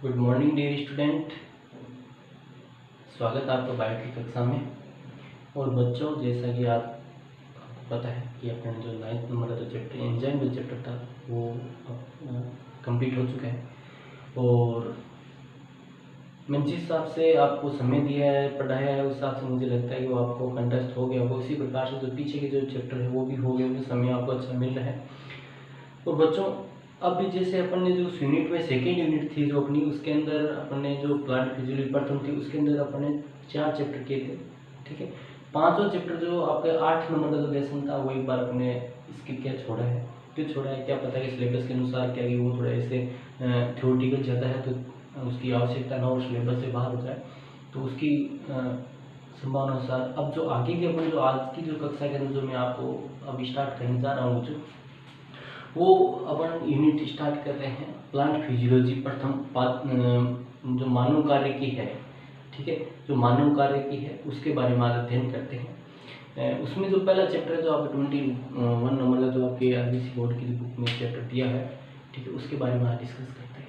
Good morning dear student. स्वागत है आपका बायो की कक्षा में। और बच्चों, जैसा कि आपको पता है कि अपने जो 9th नंबर का जो चैप्टर एंजाइम जो चैप्टर था वो कंप्लीट हो चुका है। और मैंने जिस हिसाब से आपको समय दिया है, पढ़ाया है, उस हिसाब से मुझे लगता है कि वो आपको कंटेस्ट हो गया होगा। उसी प्रकार से जो पीछे के जो चैप्टर है वो भी हो गए होंगे, समय आपको अच्छा मिल रहा है। और बच्चों, अभी जैसे अपन ने जो यूनिट में सेकेंड यूनिट थी जो अपनी, उसके अंदर अपन ने जो प्लांट फिजियोलॉजी प्रथम थी उसके अंदर अपन ने 4 चैप्टर किए थे। ठीक है, 5वां चैप्टर जो आपके 8 नंबर का जो लेसन था वो एक बार अपने इसके क्या छोड़ा है, क्यों छोड़ा है क्या पता है कि सिलेबस के अनुसार क्या कि वो थोड़ा ऐसे थ्योरेटिकल ज़्यादा है तो उसकी आवश्यकता ना हो, सिलेबस से बाहर हो जाए, तो उसकी संभावना अनुसार अब जो आगे के अपन जो आज की जो कक्षा के अंदर जो मैं आपको अब स्टार्ट करने जा रहा हूँ, जो वो अपन यूनिट स्टार्ट कर रहे हैं प्लांट फिजियोलॉजी प्रथम जो मानव कार्य की है। ठीक है, जो मानव कार्य की है उसके बारे में अध्ययन करते हैं। उसमें जो पहला चैप्टर है जो आपको 21 नंबर का जो आपके आरबीसी बोर्ड की बुक में चैप्टर दिया है, ठीक है, उसके बारे में आज डिस्कस करते हैं।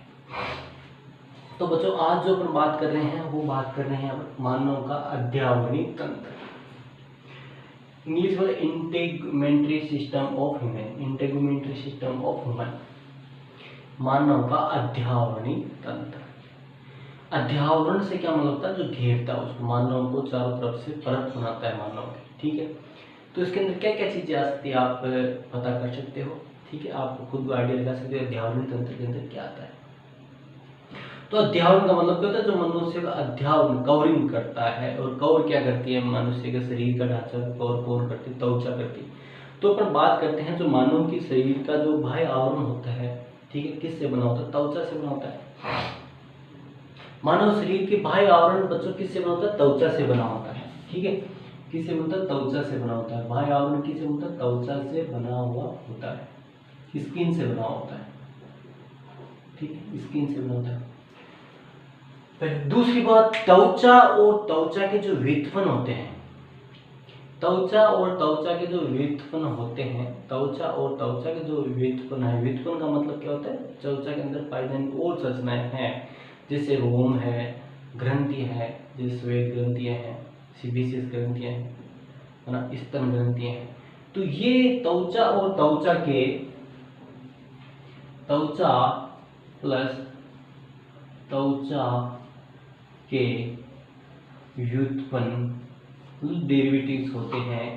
तो बच्चों, आज जो अपन बात कर रहे हैं वो बात कर रहे हैं मानव का अध्यावनी तंत्र, इंग्लिश में integumentary system of human, integumentary system of human, मानव का अध्यावनी तंत्र। अध्यावरण से क्या मतलब होता है, जो घेरता है उसको, मानव को चारों तरफ से परत बनाता है मानव की। ठीक है, तो इसके अंदर क्या क्या चीजें आ सकती है आप पता कर सकते हो। ठीक है, आप खुद आइडिया लगा सकते हो अध्यावरण तंत्र के अंदर क्या आता है। तो अध्यावरण का मतलब क्या होता है, जो मनुष्य का अध्यावरण कवरिंग करता है। और कवर क्या करती है, मनुष्य के शरीर का ढांचा कवर करती है, त्वचा करती है। तो अपन बात करते हैं जो मानव की शरीर का जो बाह्य आवरण होता है, ठीक है, किससे बना होता है, त्वचा से बना होता है। मानव शरीर के बाह्य आवरण बच्चों किससे बना होता है, त्वचा से बना होता है। ठीक है, किससे बनता है, त्वचा से बना होता है। बाह्य आवरण किससे बनता है, त्वचा से बना हुआ होता है, स्किन से बना होता है। ठीक है, स्किन से बना होता है। दूसरी बात, त्वचा और त्वचा के जो व्युत्पन्न होते हैं, त्वचा और त्वचा के जो व्युत्पन्न होते हैं, त्वचा और त्वचा के जो व्युत्पन्न है, व्युत्पन्न का मतलब क्या होता है, त्वचा के अंदर पाई जाने और संरचनाएं हैं, जैसे रोम है, ग्रंथि है, जैसे श्वेत ग्रंथियां हैं, सीबीसीएस ग्रंथियां हैं, है ना, स्तन ग्रंथियां हैं। तो ये त्वचा और त्वचा के, त्वचा प्लस त्वचा के व्युत्पन्न डेरिवेटिव्स होते हैं।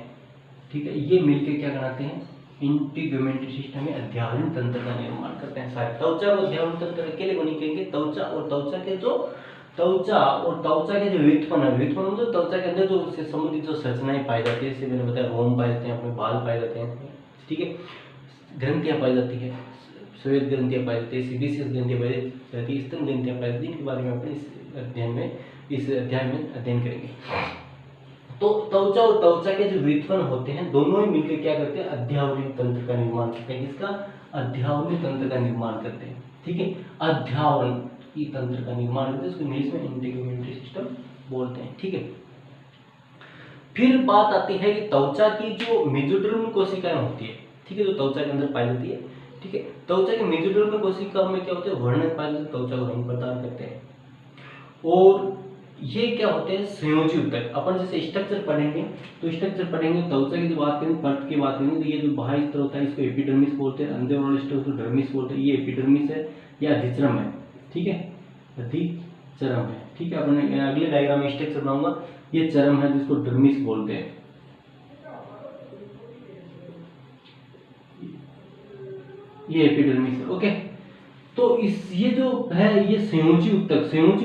ठीक है, ये मिलकर क्या बनाते हैं, इंटीग्यूमेंट्री सिस्टम में अध्यावरण तंत्र का निर्माण करते हैं। सारे त्वचा को अध्यावरण तंत्र अकेले को नहीं कहेंगे, त्वचा और त्वचा के जो व्युत्पन्न है, व्युत्पन्न मतलब त्वचा के अंदर जो उससे संबंधित जो संरचनाएं पाई जाती है, जैसे मैंने बताया रोम पाए जाते हैं, अपने बाल पाए जाते हैं। ठीक है, ग्रंथियां पाई जाती है, श्वेत ग्रंथियां पाई जाती है, सीबीसीएस ग्रंथियां पाई जाती है, स्तन ग्रंथियां पाई जाती है, इनके बारे में अपने इस अध्याय में अध्ययन करेंगे। तो त्वचा और त्वचा के जो व्युत्पन्न होते हैं, दोनों ही मिलकर क्या करते हैं, अध्यावरण तंत्र का निर्माण करते हैं। इसका अध्यावरण तंत्र का निर्माण करते हैं। ठीक है, अध्यावरण की तंत्र का निर्माण करते हैं, इसको इंग्लिश में इंटीग्यूमेंट्री सिस्टम बोलते हैं। ठीक है, फिर बात आती है कि त्वचा की जो मेसोडर्म कोशिकाएं होती है, ठीक है, जो त्वचा के अंदर पाई जाती है। ठीक है, त्वचा की मेसोडर्म कोशिकाओं में क्या होते हैं, वर्णक पाए जाते हैं, त्वचा को रंग प्रदान करते हैं। और ये क्या होते हैं, संयोजी ऊतक। अपन जैसे स्ट्रक्चर पढ़ेंगे तो स्ट्रक्चर पढ़ेंगे, त्वचा की जो बात करेंगे, परत की बात करेंगे, तो ये जो बाह्य स्तर होता है इसको एपिडर्मिस बोलते हैं, अंदर वाला स्तर को डर्मिस बोलते हैं। ये एपिडर्मिस है, या अधिचर्म है। ठीक है, अधिचर्म है। ठीक है, अपन अगले डायग्राम में स्ट्रक्चर बनाऊंगा, ये चरम है जिसको डर्मिस बोलते हैं। ये एपिडर्मिस है। ओके, तो ये जो है, ये संयोजी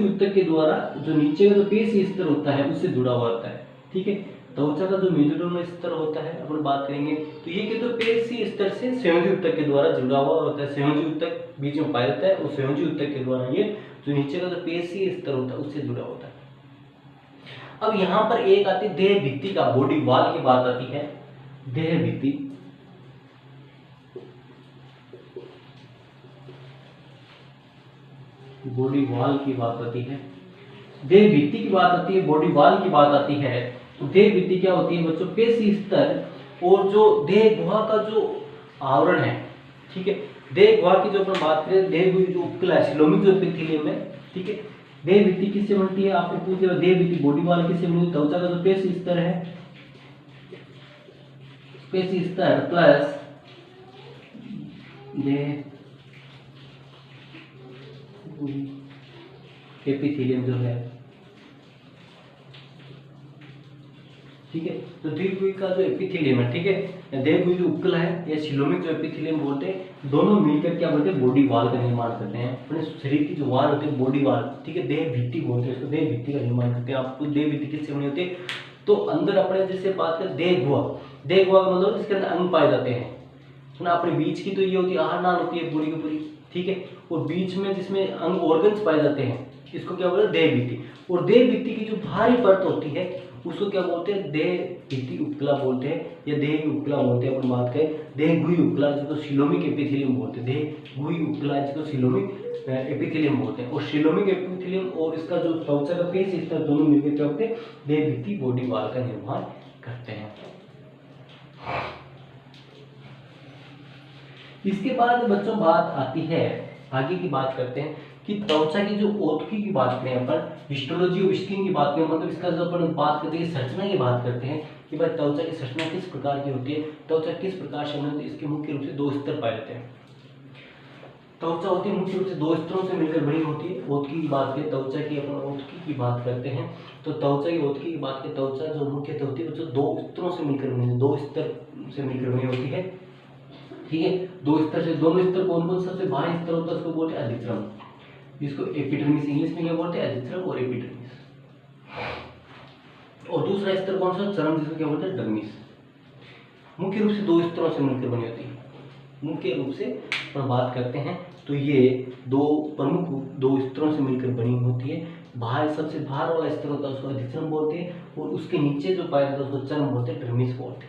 ऊतक के द्वारा जो नीचे का जो पेशी स्तर होता है उससे जुड़ा हुआ होता है। ठीक है, त्वचा का जो मेसोडर्म स्तर होता है अपन बात करेंगे, तो ये कि तो पेशी स्तर से संयोजी ऊतक के द्वारा जुड़ा हुआ होता है। संयोजी ऊतक बीच में पाया जाता है, और संयोजी ऊतक के द्वारा ये जो नीचे का जो पेशी स्तर होता है उससे जुड़ा होता है। अब यहाँ पर एक आती है देह भित्ति का, बॉडी वॉल की बात आती है। देह भित्ति, बॉडी वॉल की बात आती है, देह भित्ति की बात आती है, बॉडी वॉल की बात आती है। तो देह भित्ति क्या होती है बच्चों, पेशी स्तर और जो देह गुहा का जो आवरण है। ठीक है, देह गुहा की जो अपन बात करें, देह गुहा जो उपकला सिलोमिक जो एपिथेलियम है, ठीक है। देह भित्ति किससे बनती है, आपको पूछ दिया देह भित्ति बॉडी वाल किससे बनती है, त्वचा का जो पेशी स्तर है, पेशी स्तर प्लस देह एपिथेलियम जो है, ठीक है। तो द्विगुही का जो एपिथेलियम है, ठीक है, देहगुही जो उपकला है या शिलोमिक जो एपिथेलियम बोलते हैं, दोनों मिलकर क्या बोलते हैं, बॉडी वाल का निर्माण करते हैं। अपने शरीर की जो वाल होते हैं बॉडी वाल, ठीक है, देह भित्ति बोलते हैं इसको, देह भित्ति का निर्माण करते हैं। आपको देह भित्ति किससे बनी होती है, तो अंदर अपने जैसे बात करें देह गुहा, देह गुहा का मतलब इसके अंदर अंग पाए जाते हैं ना। अपने बीच की तो ये होती है आहार नाल होती है पूरी की पूरी, ठीक है, और बीच में जिसमें अंग ऑर्गन्स पाए जाते हैं इसको क्या बोलते हैं, देह भित्ति। और देह भित्ति की जो बाहरी परत होती है उसको क्या बोलते हैं, देह भित्ति उपकला बोलते हैं या देह उपकला बोलते हैं। अपन बात करें देह गुही उपकला जिसको शिलोमिक एपिथेलियम बोलते हैं, देह गुही उपकला जिसको शिलोमिक एपिथेलियम बोलते हैं। और शिलोमिक एपिथेलियम और इसका जो त्वचा का पेशी स्तर दोनों मिलकर क्या होते हैं, देह भित्ति बॉडी वाल का निर्माण करते हैं। इसके बाद बच्चों बात आती है, आगे की बात करते हैं कि त्वचा की जो औतकी की बात करें, अपन हिस्टोलॉजी ऑफ स्किन की बात करें, मतलब इसका जो अपन बात करते हैं संरचना की बात करते हैं कि भाई त्वचा की संरचना किस प्रकार की होती है, त्वचा किस प्रकार से बनती है। इसके मुख्य रूप से दो स्तर पाए जाते हैं। त्वचा होती है मुख्य रूप से दो स्तरों से मिलकर बनी होती है। औतकी की बात करें, त्वचा की अपन औतकी की बात करते हैं, तो त्वचा की औतकी की बात करें, त्वचा जो मुख्यतः होती है जो दो स्तरों से मिलकर बनी, दो स्तर से मिलकर बनी होती है, ठीक है। दो स्तर से, दोनों स्तर कौन कौन, सबसे बाहरी स्तर होता है उसको बोलते हैं अधिचर्म, जिसको एपिडर्मिस इंग्लिश में क्या बोलते हैं, अधिचर्म और एपिडर्मिस। और दूसरा स्तर कौन सा, चर्म, जिसको क्या बोलते हैं, डर्मिस। मुख्य रूप से दो स्तरों से मिलकर बनी होती है। मुख्य रूप से पर बात करते हैं तो ये दो प्रमुख दो स्तरों से मिलकर बनी होती है। बाहर सबसे बाहर वाला स्तर होता है उसको अधिचर्म बोलते हैं, और उसके नीचे जो पाया जाता है उसको चर्म बोलते हैं, डर्मिस बोलते हैं,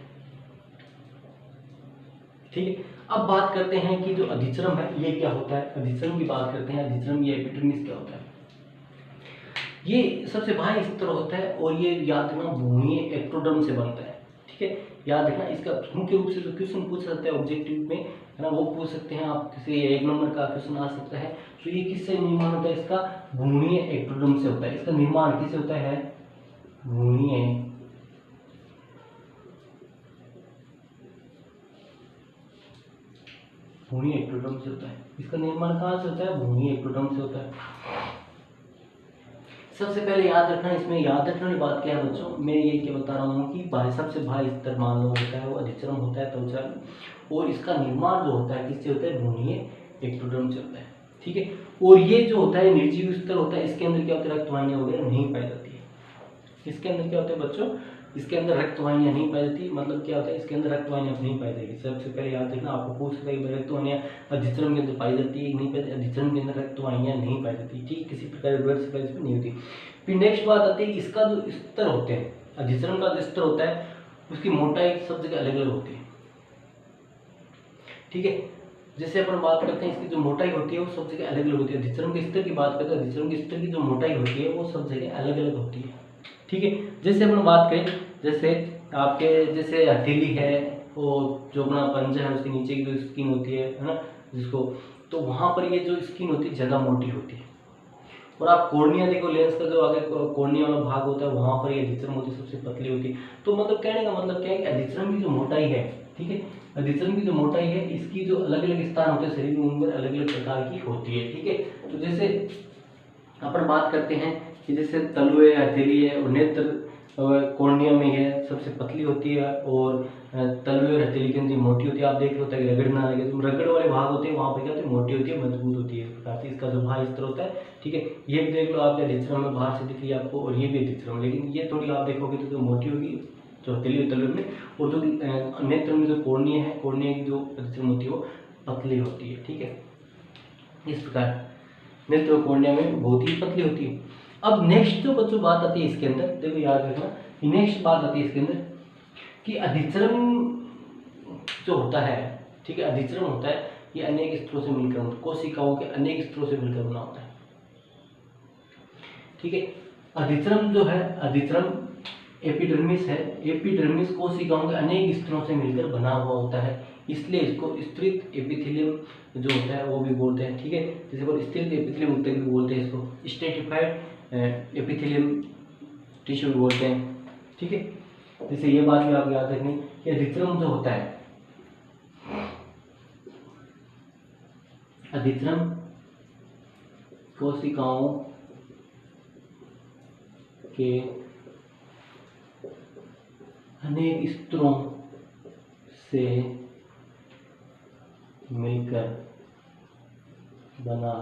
ठीक है। अब बात करते हैं कि जो अधिचर्म है ये क्या होता है, अधिचर्म की बात करते हैं। अधिचर्म या एपिडर्मिस क्या होता है, ये सबसे बाहरी स्तर होता है और ये याद रखना भूमि एक्टोडर्म से बनता है, ठीक है। याद रखना इसका मुख्य रूप से जो क्वेश्चन पूछ सकते हैं ऑब्जेक्टिव में, है ना, वो पूछ सकते हैं आप, किसी 1 नंबर का क्वेश्चन आ सकता है। तो ये किससे निर्माण होता है, इसका भूमि एक्टोडर्म से होता है। इसका निर्माण किससे होता है, भूमि एक्टोडर्म से होता है। इसका निर्माण कहाँ से होता है, भूमि एक्टोडर्म से होता है। सबसे पहले याद रखना, इसमें याद रखने वाली बात क्या है बच्चों, मैं ये क्या बता रहा हूँ कि सबसे बाहरी स्तर मान लो होता है वो अधिचर्म होता है त्वचा, और इसका निर्माण जो होता है किससे होता है, भूमि एक्टोडर्म से होता है, ठीक है। और ये जो होता है निर्जीव स्तर होता है, इसके अंदर क्या होता है, रक्तवाहिनियां वगैरह नहीं पाई जाती है। इसके अंदर क्या होता है बच्चों, इसके अंदर रक्तवाहिनियां नहीं पाई जाती, मतलब क्या होता है, इसके अंदर रक्तवाहिनियां नहीं पाई जाएगी। सबसे पहले याद रखना, आपको पूछ सकता है कि रक्तवाहिनियां अधिचर्म के अंदर पाई जाती है नहीं पाई, अधिचर्म के अंदर रक्तवाहिनियां नहीं पाई जाती, ठीक, किसी प्रकार ब्लड सप्लाई इसमें नहीं होती। फिर नेक्स्ट बात आती है इसका जो स्तर होते हैं, अधिचर्म का जो स्तर होता है उसकी मोटाई सब जगह अलग अलग होती है, ठीक है। जैसे अपन बात करते हैं इसकी जो मोटाई होती है वो सब जगह अलग अलग होती है। अधिचर्म के स्तर की बात करते हैं, अधिचर्म के स्तर की जो मोटाई होती है वो सब जगह अलग अलग होती है, ठीक है। जैसे अपन बात करें, जैसे आपके जैसे हथेली है और जो अपना पंजा है उसके नीचे की जो स्किन होती है ना, जिसको, तो वहाँ पर ये जो स्किन होती है ज़्यादा मोटी होती है। और आप कॉर्निया देखो, लेंस का जो आगे कॉर्निया वाला भाग होता है वहाँ पर ये अधिचर्म होती है, सबसे पतली होती है। तो मतलब कहने का मतलब क्या है कि अधिचर्म की जो मोटाई है, ठीक है, अधिचर्म की जो मोटाई है इसकी जो अलग अलग स्थान होते हैं शरीर में उनमें अलग अलग प्रकार की होती है, ठीक है। तो जैसे अपन बात करते हैं कि जैसे तलु है, हथेली है, और नेत्र कॉर्निया में है सबसे पतली होती है, और तलु और हथेली के अंदर मोटी होती है। आप देख लो कि रगड़ ना लगे, तो रगड़ वाले भाग होते हैं वहाँ पर क्या होती है, मोटी होती है, मजबूत होती है। इस प्रकार से इसका जो बाहरी स्तर होता है, ठीक है, ये भी देख लो आप, अधिचर्म में बाहर से दिख रही है आपको, और ये भी अधिचर्म, लेकिन ये थोड़ी आप देखोगे तो मोटी होगी जो हथेली और तलु में, और जो नेत्र में जो कॉर्निया है, कॉर्निया की जो अधिचर्म होती है वो पतली होती है, ठीक है। इस प्रकार नेत्र कॉर्निया में बहुत ही पतली होती है। अब नेक्स्ट जो बच्चों बात आती है इसके अंदर, देखो याद रखना, नेक्स्ट बात आती है इसके अंदर कि अधिचर्म जो होता है, ठीक है, अधिचर्म होता है ये अनेक स्तरों से मिलकर, कोशिकाओं के अनेक स्तरों से मिलकर बना होता है, ठीक है। अधिचर्म जो है, अधिचर्म एपिडर्मिस है, एपिडर्मिस कोशिकाओं के अनेक स्तरों से मिलकर बना हुआ होता है। इसलिए इसको स्तृत एपिथेलियम जो होता है वो भी बोलते हैं। ठीक है, जैसे को स्तृत एपिथेलियम ऊतक भी बोलते हैं, इसको स्ट्रेटिफाइड एपिथेलियम टिश्यू भी बोलते हैं। ठीक है, जैसे ये बात भी आप याद रखनी कि अधिच्रम जो होता है, अधिच्रम कोशिकाओं के अनेक स्तरों से मिलकर बना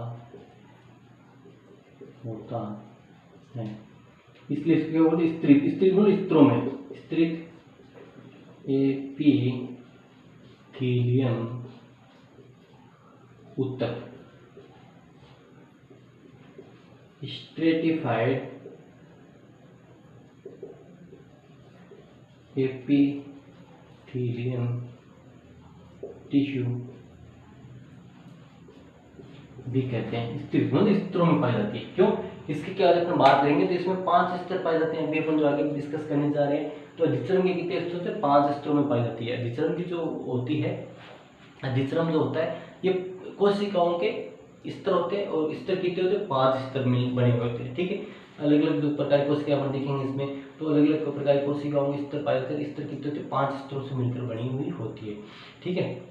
होता है, इसलिए इसके बोलते स्तृत, स्तृत बोलो स्तरों में, स्तृत एपिथेलियम ऊतक, स्ट्रेटिफाइड एपिथेलियम टिश्यू भी कहते हैं। स्तृत मतलब स्तरों में पाई जाती है। क्यों? इसके क्या अपन बात करेंगे तो इसमें 5 स्तर पाए जाते हैं। अभी अपन जो आगे डिस्कस करने जा रहे हैं, तो अधिच्रम के कितने स्तर होते हैं? 5 स्तरों में पाई जाती है। अधिच्रम की जो होती है, अधिच्रम जो होता है ये कोशिकाओं के स्तर होते हैं, और स्तर कितने होते हैं? 5 स्तर में बने हुए होते हैं। ठीक है, अलग अलग जो प्रकार की कोशिकाएं अपन देखेंगे इसमें, तो अलग अलग प्रकार की कोशिकाओं के स्तर पाए जाते हैं। स्तर कितने होते हैं? 5 स्तरों से मिलकर बनी हुई होती है। ठीक है,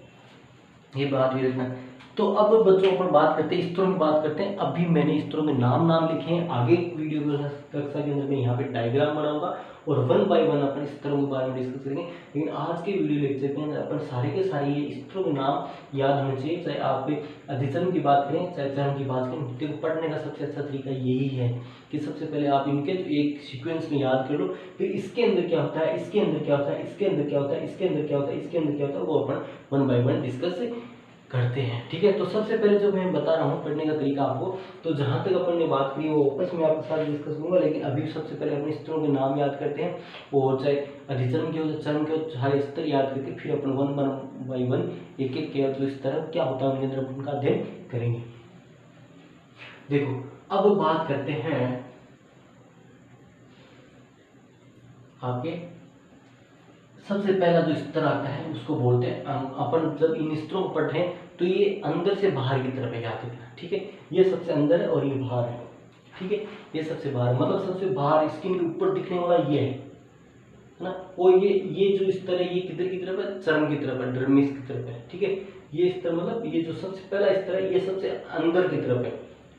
ये बात भी रखना। तो अब बच्चों अपन बात करते हैं स्तरों की बात करते हैं। अभी मैंने स्तरों के नाम लिखे हैं, आगे वीडियो कक्षा के अंदर मैं यहाँ पे डायग्राम बनाऊंगा और 1 बाय 1 अपन स्तरों के बारे में डिस्कस करेंगे। लेकिन आज के वीडियो लेक्चर के अंदर अपन सारे के सारे ये स्तरों के नाम याद होने चाहिए, चाहे आप अधिच्रम की बात करें चाहे चर्म की बात करें। देखो, पढ़ने का सबसे अच्छा तरीका यही है कि सबसे पहले आप इनके जो एक सीक्वेंस में याद कर लो, फिर इसके अंदर क्या होता है, इसके अंदर क्या होता है, इसके अंदर क्या होता है, इसके अंदर क्या होता है, इसके अंदर क्या होता है, वो अपन 1 बाय 1 डिस्कस करते हैं। ठीक है, तो सबसे पहले जो मैं बता रहा हूँ पढ़ने का तरीका आपको, तो जहाँ तक अपन ने बात करी वो वापस मैं आपके साथ डिस्कस करूंगा। लेकिन अभी सबसे पहले अपने स्तरों के नाम याद करते हैं, और चाहे अधिच्रम के हो चाहे चर्म के हो, सारे स्तर याद करके फिर अपन 1 बाय 1 एक एक के जो स्तर क्या होता है उनके अंदर उनका अध्ययन करेंगे। देखो, अब बात करते हैं आपके सबसे पहला जो स्तर आता है उसको बोलते हैं, अपन जब इन स्तरों को पढ़ रहे हैं तो ये अंदर से बाहर की तरफ है, याद रखना। ठीक है, ये सबसे अंदर है और ये बाहर है। ठीक है, ये सबसे बाहर मतलब सबसे बाहर स्किन के ऊपर दिखने वाला ये है ना। और ये जो स्तर है ये किधर की तरफ है? चर्म की तरफ है, डर्मिस की तरफ है। ठीक है, ये स्तर मतलब ये जो सबसे पहला स्तर है ये सबसे अंदर की तरफ है।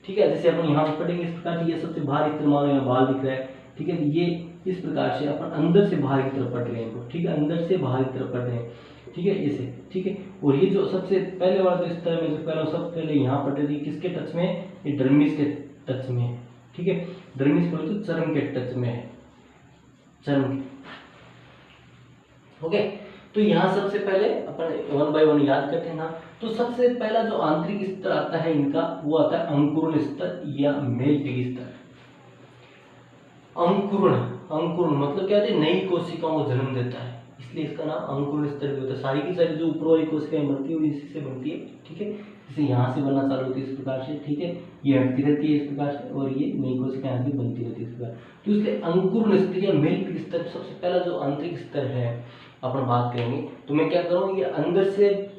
ठीक है, जैसे अपन यहाँ पढ़ेंगे इस प्रकार से, ये सबसे बाहर स्तर मानो यहाँ बाल दिख रहा है। ठीक है, ये इस प्रकार से अपन अंदर से बाहर की तरफ पढ़ रहे हैं। ठीक है, अंदर से बाहर की तरफ पढ़ रहे हैं। ठीक है, ऐसे। ठीक है, और ये जो सबसे पहले वाला जो स्तर में जो पहले सबसे पहले यहाँ पढ़ रहे थे, किसके टच में? ये डर्मिस के टच में है। ठीक है, डर्मिस बोले तो चर्म के टच में है, चर्म। ओके, तो यहाँ सबसे पहले अपन 1 बाय 1 याद करते हैं ना। तो सबसे पहला जो आंतरिक स्तर आता है इनका वो आता है अंकुरण स्तर या मेलपीगी स्तर। अंकुरण, अंकुरण मतलब क्या है? नई कोशिकाओं को जन्म देता है, इसलिए इसका नाम अंकुरण स्तर भी होता है। सारी की सारी जो ऊपर वाली कोशिकाएं बनती है वो इसी से बनती है। ठीक है, जैसे यहाँ से बनना चालू होती है इस प्रकार से। ठीक है, ये हटती रहती है इस प्रकार से, और ये नई कोशिकाएं यहाँ से बनती रहती है इस प्रकार। तो इसलिए अंकुरण स्तर या मेलपीगी स्तर सबसे पहला जो आंतरिक स्तर है अपन बात करेंगे। तो मैं क्या करूँ, ये अंदर से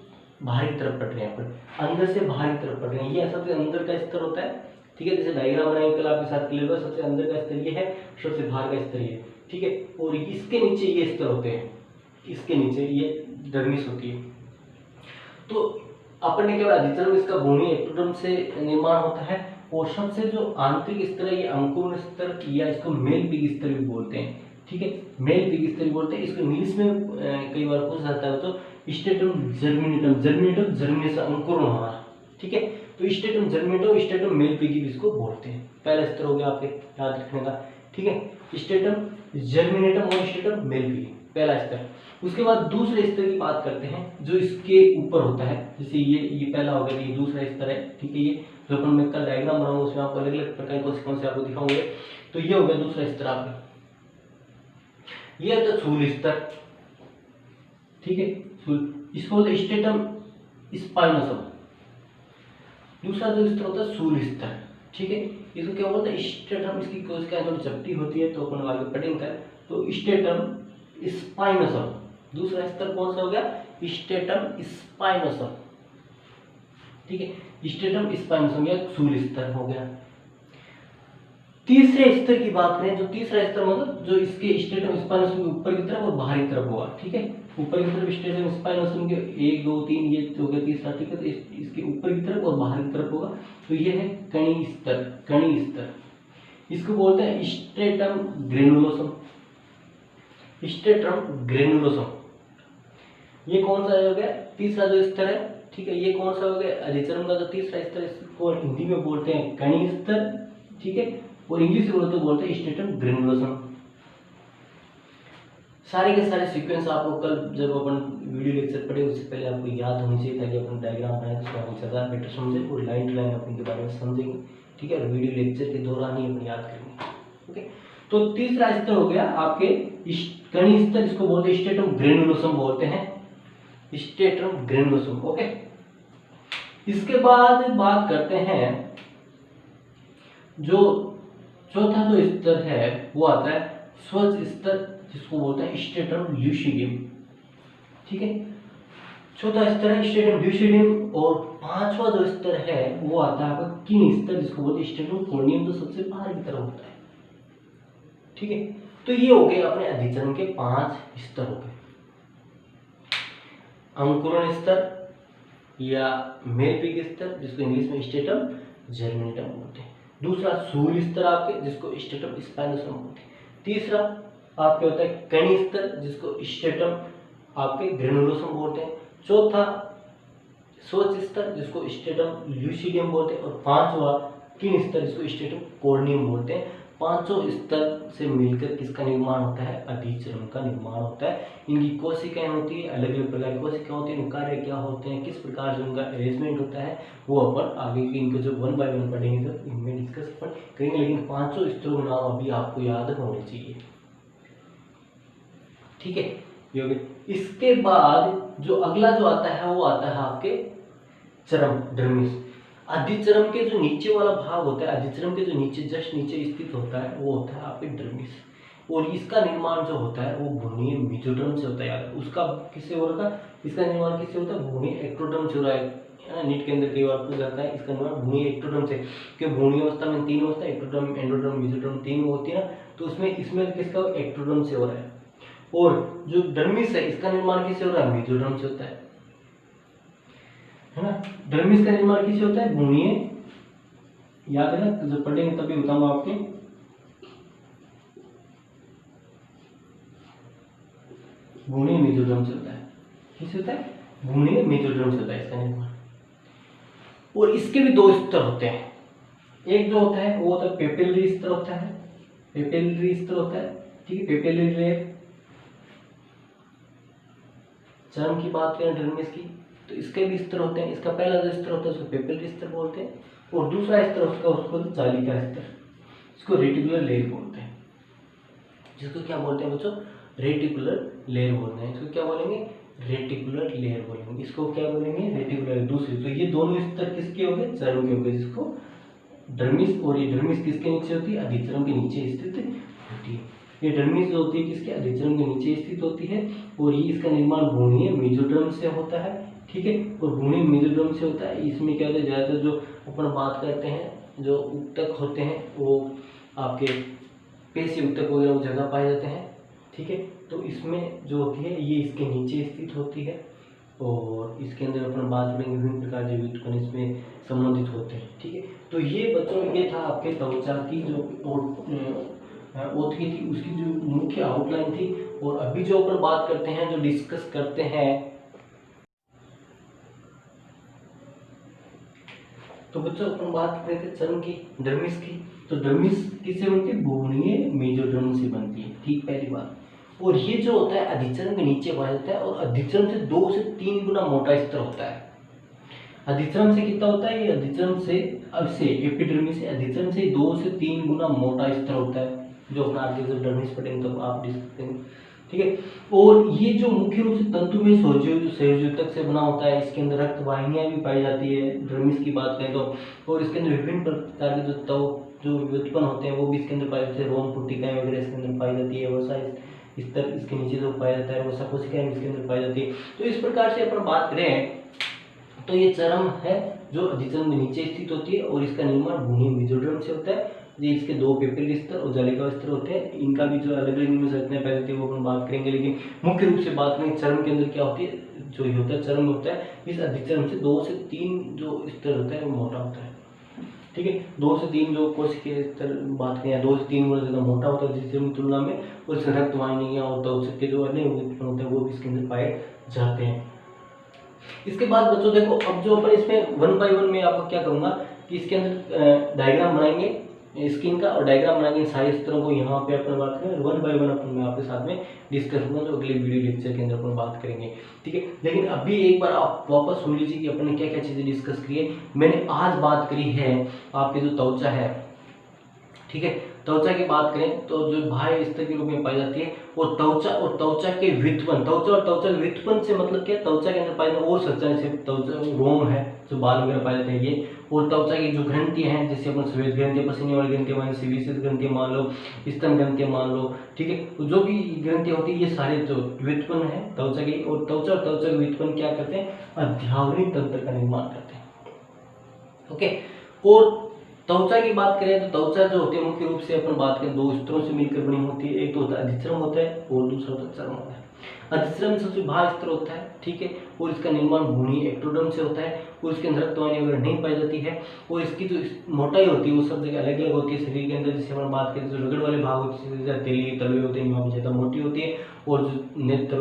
बाहर की तरफ पढ़ रहे हैं अपन, अंदर से बाहर की तरफ पढ़ रहे हैं। ये सबसे अंदर का स्तर होता है। ठीक है, जैसे डायग्राम बनाएंगे कल आपके साथ क्लियर होगा। सबसे अंदर का स्तर ये है, सबसे बाहर का स्तर ये। ठीक है, और इसके नीचे ये स्तर होते हैं, इसके नीचे ये डर्मिस होती है। तो अपन ने क्या बोला, अधिच्रम इसका भूमि एक्टोडर्म से निर्माण होता है, और सबसे जो आंतरिक स्तर है ये अंकुरण स्तर या इसको मेलपीगी स्तर भी बोलते हैं। ठीक है, मेलपीगी स्तर बोलते हैं। इसको इंग्लिश में कई बार पूछा जाता है तो स्टेटम जर्मिनेटम, जर्मिनेटम जर्मिनेशन अंकुरण हमारा। ठीक है, तो स्टेटम जर्मिनेटम, स्टेटम मेलपीगी भी इसको बोलते हैं। पहला स्तर हो गया आपके याद रखने का। ठीक है, स्टेटम जर्मिनेटम और स्टेटम मेलपीगी पहला स्तर। उसके बाद दूसरे स्तर की बात करते हैं जो इसके ऊपर होता है। जैसे ये पहला हो गया, ये दूसरा स्तर है। ठीक है, ये जो अपन मैं कल डायग्राम बनाऊंगा उसमें आपको अलग अलग प्रकार की कोशिकाओं से आपको दिखाऊंगे। तो ये हो गया दूसरा स्तर आपका, ये होता है स्थूल स्तर। ठीक है, इसको बोलते स्टेटम स्पाइनोसम। दूसरा जो स्तर होता है स्थूल स्तर। ठीक है, इसको क्या बोलते हैं? स्टेटम, इसकी कोशिकाएं थोड़ी चपटी होती है तो अपन आगे पढ़ेंगे। तो स्टेटम स्पाइनोसम दूसरा स्तर कौन सा हो गया? स्ट्रेटम स्पाइनोसम, ठीक है, स्ट्रेटम स्पाइनोसम या स्थूल स्तर हो गया। तीसरे स्तर की बात करें, जो तीसरा स्तर मतलब जो इसके स्ट्रेटम स्पाइनोसम के ऊपर की तरफ और बाहरी तरफ होगा, ठीक है, ऊपर की तरफ स्ट्रेटम स्पाइनोसम के 1 2 3 ये हो गया तीसरा, ठीक है, तो इसके ऊपर की तरफ और बाहर की तरफ होगा, तो ये है कणी स्तर, कणी स्तर, इसको बोलते हैं स्ट्रेटम ग्रेनुलोसम, स्ट्रेटम ग्रेनुलोसम। ये कौन सा हो गया तीसरा जो स्तर है, ठीक है, ये कौन सा हो गया अधिचर्म का जो तीसरा स्तर, इसको हिंदी में बोलते हैं कणी स्तर, ठीक है, और इंग्लिश में बोलते हैं स्ट्रेटम ग्रेनुलोसम। सारे के सारे सीक्वेंस आपको कल जब अपन वीडियो लेक्चर पढ़े उससे पहले आपको याद होनी चाहिए, ताकि अपन डायग्राम बनाए तो हम ज़्यादा बेटर समझे और लाइन टू लाइन अपन के बारे में समझेंगे, ठीक है, और वीडियो लेक्चर के दौरान ही अपन याद करेंगे। ओके, तो तीसरा स्तर हो गया आपके कणी स्तर, इसको बोलते हैं स्ट्रेटम ग्रेनुलोसम बोलते हैं, स्ट्रेटम ग्रेनुलोसम। ओके, इसके बाद बात करते हैं जो चौथा जो स्तर है वो आता है स्वच्छ स्तर, जिसको बोलते हैं स्ट्रेटम ल्यूसिडियम, ठीक है, चौथा स्तर है स्ट्रेटम ल्यूसिडियम। और पांचवा जो स्तर है वो आता है आपका किन स्तर, जिसको बोलते हैं स्ट्रेटम कोर्नियम, जो सबसे बाहर की तरफ होता है, ठीक है। तो ये हो गए अपने अधिचरण के 5 स्तर हो गए। अंकुरण स्तर या मेलपिग स्तर, जिसको इंग्लिश में स्ट्रेटम जर्मिनेटम बोलते हैं। दूसरा सूल स्तर आपके, जिसको स्ट्रेटम स्पाइनोसम बोलते हैं। तीसरा आपके होता है कणी स्तर, जिसको स्ट्रेटम आपके ग्रेनुलोसम बोलते हैं। चौथा स्वच्छ स्तर, जिसको स्ट्रेटम ल्यूसिडियम बोलते हैं। और पांचवा किन स्तर, जिसको स्ट्रेटम कोर्नियम बोलते हैं। पांचों स्तर से मिलकर किसका निर्माण होता है, अधिचरण का निर्माण होता है। इनकी कोशिकाएं होती है, अलग अलग प्रकार की कोशिकाएं होती हैं, उनके कार्य क्या होते हैं, किस प्रकार से उनका अरेंजमेंट होता है, वो अपन आगे के इनको जो 1 बाय 1 पढ़ेंगे तो इनमें डिस्कस अपन करेंगे। लेकिन पांचों स्तरों के नाम अभी आपको याद होने चाहिए, ठीक है, ये हो गया। इसके बाद जो अगला जो आता है वो आता है आपके चरम, डर्मिस। अधिचर्म के जो नीचे वाला भाग होता है, अधिचर्म के जो नीचे जस्ट नीचे स्थित होता है वो होता है आपके डर्मिस। और इसका निर्माण जो होता है वो भ्रूणीय मेसोडर्म से होता है। यार उसका किससे हो रहा था, इसका निर्माण किससे होता है, भ्रूणीय एक्टोडर्म से हो रहा है। नीट के अंदर कई बार पूछा जाता है इसका निर्माण भ्रूणीय एक्टोडर्म से, क्योंकि भ्रूणीय अवस्था में 3 अवस्था, एक्टोडर्म, एंडोडर्म, मेसोडर्म 3 होती है ना, तो उसमें इसमें किसका एक्टोडर्म से हो रहा है। और जो डर्मिस है इसका निर्माण किससे हो रहा है, मेसोडर्म से होता है ना। डर्मिस का निर्माण किससे होता है, भ्रूणीय, याद है ना, जब पढ़ेंगे तभी बताऊंगा आपके। भ्रूणीय मेसोडर्म से होता है, किससे होता है, भ्रूणीय मेसोडर्म से होता है इसका निर्माण। और इसके भी 2 स्तर होते हैं। एक जो होता है वो होता है पेपिलरी स्तर होता है, पेपिलरी स्तर होता है, ठीक है, पेपिलरी लेयर। चर्म की बात करें डर्मिस की, तो इसके भी स्तर होते हैं। इसका पहला जो स्तर होता है उसको पेपिलरी स्तर बोलते हैं, और दूसरा स्तर उसको जालिका स्तर, इसको रेटिकुलर लेयर बोलते हैं। जिसको क्या बोलते हैं बच्चों, रेटिकुलर लेयर बोलते हैं। इसको क्या बोलेंगे, रेटिकुलर लेयर बोलेंगे। इसको क्या बोलेंगे, रेटिकुलर। दूसरी, तो ये दोनों स्तर किसके हो गए, चर्म के हो गए, जिसको डर्मिस। और ये डर्मिस किसके नीचे होती है, अधिचर्म के नीचे स्थित होती है। ये डर्मिस जो होती है किसके, अधिचर्म के नीचे स्थित होती है। और ये इसका निर्माण भ्रूणीय मेसोडर्म से होता है, ठीक है, और भ्रूणीय मेसोडर्म से होता है। इसमें क्या होता है, ज़्यादातर जो अपन बात करते हैं, जो उत्तक होते हैं वो आपके पेशी उत्तक वगैरह वो ज़्यादा पाए जाते हैं, ठीक है। तो इसमें जो होती है ये इसके नीचे स्थित होती है। और इसके अंदर अपन बात करेंगे विभिन्न प्रकार के व्युत्पन्न इसमें संबंधित होते हैं, ठीक है। तो ये बच्चों ये था आपके त्वचा की जो ओथी थी, उसकी जो मुख्य आउटलाइन थी। और अभी जो अपन बात करते हैं, जो डिस्कस करते हैं, तो बच्चों अपन बात कर रहे थे चर्म की, डर्मिस की। तो डर्मिस किससे बनती है, भ्रूणीय मेसोडर्म से बनती है, ठीक, पहली बात। और ये जो होता है अधिचर्म के नीचे पाया जाता है, और अधिचर्म से 2 से 3 गुना मोटा स्तर होता है। अधिचर्म से कितना होता है, ये अधिचर्म से एपिडर्मिस से अधिचर्म से 2 से 3 गुना मोटा स्तर होता है, जो अपना आगे जब डर्मिस पढ़ेंगे तो आप डिस्कस करेंगे, ठीक है। और ये जो मुख्य रूप से तंतुमय संयोजक से बना होता है। इसके अंदर रक्त वाहिनियां भी पाई जाती है, डर्मिस की बात करें तो। और इसके अंदर विभिन्न प्रकार के जो व्युत्पन्न होते हैं वो भी इसके अंदर पाए जाते हैं, रोम पुटिकाएं वगैरह इसके अंदर पाई जाती है। वसा स्तर इसके नीचे जो पाया जाता है वसा कोशिकाएं इसके अंदर पाई जाती है। तो इस प्रकार से अपन बात करें तो ये चरम है जो अधिचरम में नीचे स्थित होती है और इसका निर्माण भूमि मेसोडर्म से होता है। ये इसके दो पेपिल स्तर और जालिका स्तर होते हैं, इनका भी जो अलग अलग इनमें संरचनाएं पाई जाती है वो अपन बात करेंगे। लेकिन मुख्य रूप से बात करें चरम के अंदर क्या होती है, जो ये होता है चरम होता है, इस अधिचरम से 2 से 3 जो स्तर होता है वो मोटा होता है। ठीक है, 2 से 3 जो कोशिकीय स्तर बात करें 2 से 3 गुना ज़्यादा मोटा होता है अधिचरम की तुलना में, और इसमें रक्त वाहिनियां और त्वचा के जो अन्य होते हैं वो भी इसके अंदर पाए जाते हैं। इसके बाद बच्चों देखो, अब जो अपन इसमें 1 बाय 1 में आपको क्या करूंगा कि इसके अंदर डायग्राम बनाएंगे स्किन का और डायग्राम बनाएंगे सारे स्तरों को, यहाँ पे अपन बात करें 1 बाय 1 अपन मैं आपके साथ में डिस्कस करूंगा जो अगले वीडियो लेक्चर के अंदर अपन बात करेंगे। ठीक है, लेकिन अभी एक बार आप वापस सुन लीजिए कि अपन ने क्या क्या चीज़ें डिस्कस की है। मैंने आज बात करी है आपकी जो त्वचा है, ठीक है, त्वचा की बात करें तो जो बाह्य स्तर के रूप में पाई जाती है, और त्वचा के व्युत्पन्न, त्वचा और त्वचा के व्युत्पन्न से मतलब क्या, त्वचा के अंदर पाए जाते और संरचना से त्वचा रोम है जो बाल वगैरह पाए जाते हैं ये, और त्वचा की जो ग्रंथियां हैं जैसे अपन श्वेत ग्रंथि, पसीने वाली ग्रंथि मान लो, सीविसिस ग्रंथि मान लो, स्तन ग्रंथि मान लो, ठीक है, तो जो भी ग्रंथि होती है ये सारे जो व्युत्पन्न है त्वचा की, और त्वचा के व्युत्पन्न क्या करते हैं, अध्यावरण तंत्र का निर्माण करते हैं। ओके, और त्वचा की बात करें तो त्वचा जो होती है मुख्य रूप से अपन बात करें 2 स्तरों से मिलकर बनी होती है, एक तो होता है अधिचर्म होता है और दूसरा होता है चर्म होता है। अधिचर्म सबसे बाह्य स्तर होता है, ठीक है, और इसका निर्माण भ्रूणी एक्टोडर्म से होता है, और इसके अंदर रक्त वाहिनी वगैरह नहीं पाई जाती है, और इसकी जो मोटाई होती है वो सब जगह अलग अलग होती है शरीर के अंदर। जैसे अपन बात करें तो रगड़ वाले भाग होते हैं तेली तलवे होते हैं, वहाँ पर ज़्यादा मोटी होती है, और जो नेत्र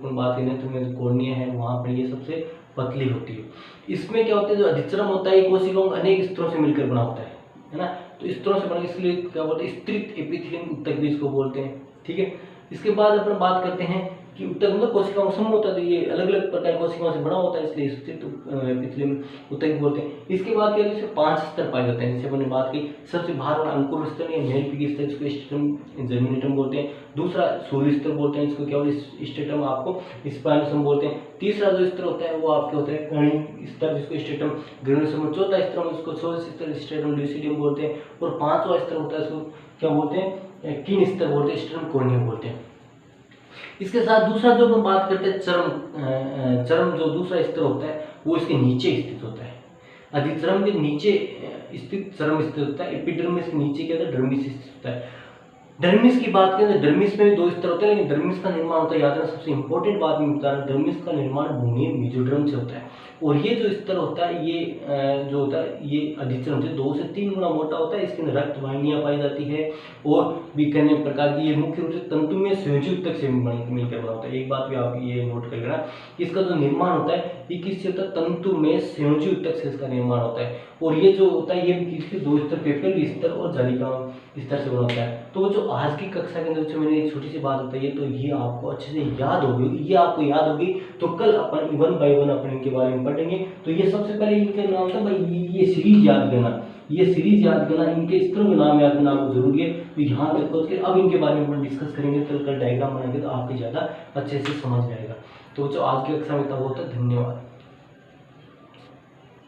बात करें नेत्र में कॉर्निया है वहाँ पर ये सबसे पतली होती है। इसमें क्या होता है, जो अधिचर्म होता है कोशिकाओं अनेक स्तरों से मिलकर बना होता है ना, तो स्तरों से बना, इसलिए क्या बोलते हैं स्तरित एपिथेलियम ऊतक भी इसको बोलते हैं। ठीक है, इसके बाद अपन बात करते हैं कि ऊतक मतलब कोशिकाओं का समूह होता है, तो ये अलग अलग प्रकार कोशिकाओं से बना होता है, इसलिए स्तरित एपिथेलियम ऊतक बोलते हैं। इसके बाद क्या, इसमें 5 स्तर पाए जाते हैं, जैसे अपन ने बात की सबसे बाहर वाला अंकुर स्तर या मेलपीगी स्तर, इसको स्टेटम जर्मिनेटम बोलते हैं। दूसरा सूर्य स्तर बोलते हैं, इसको क्या बोलते हैं स्टेटम, आपको स्पाइनोसम बोलते हैं। तीसरा जो स्तर होता है वो आपके होता है कणी स्तर, जिसको स्टेटम ग्रेनुलोसम। चौथा स्तर इसको स्तर स्टेटम ल्यूसिडियम बोलते हैं, और 5वां स्तर होता है इसको क्या बोलते हैं, किन स्तर बोलते हैं, स्टेटम कॉर्नियम बोलते हैं। इसके साथ दूसरा जो हम बात करते हैं चर्म जो दूसरा स्तर होता है वो इसके नीचे स्थित होता है। अधिचर्म के नीचे स्थित चर्म स्थित होता है। एपिडर्मिस के नीचे क्या होता है, डर्मिस स्थित होता है। डर्मिस की बात करें तो डर्मिस में भी 2 स्तर होते हैं, लेकिन डर्मिस का निर्माण होता है, याद रखना सबसे इंपॉर्टेंट बात मैं बता रहा हूं, डर्मिस का निर्माण भूमि मेसोडर्म से होता है, और ये जो स्तर होता है ये जो होता है ये अधिचर्म से 2 से 3 गुना मोटा होता है। इसके अंदर रक्त वाहिनियां पाई जाती है, और भी कई प्रकार की, ये मुख्य रूप से तंतुमय संयोजी ऊतक से मिलकर बना होता है। एक बात भी आप ये नोट कर लेना, इसका जो निर्माण होता है ये किससे होता है, तंतुमय संयोजी ऊतक से इसका निर्माण होता है, और ये जो होता है ये किसके 2 स्तर, पेपिल स्तर और जालिका स्तर से बना होता है। तो जो आज की कक्षा के अंदर जो मैंने एक छोटी सी बात बताई है, तो ये आपको अच्छे से याद होगी, ये आपको याद होगी, तो कल अपन 1 बाय 1 अपन इनके बारे में पढ़ेंगे। तो ये सबसे पहले इनके नाम था भाई, ये सीरीज याद करना, ये सीरीज याद करना, इनके स्तरों के नाम याद करना आपको जरूरी है। तो यहाँ तक पहुँच के अब इनके बारे में अपन डिस्कस करेंगे, कल डायग्राम बनाएंगे तो आपको ज़्यादा अच्छे से समझ में आएगा। तो जो आज की कक्षा में तब होता है, धन्यवाद।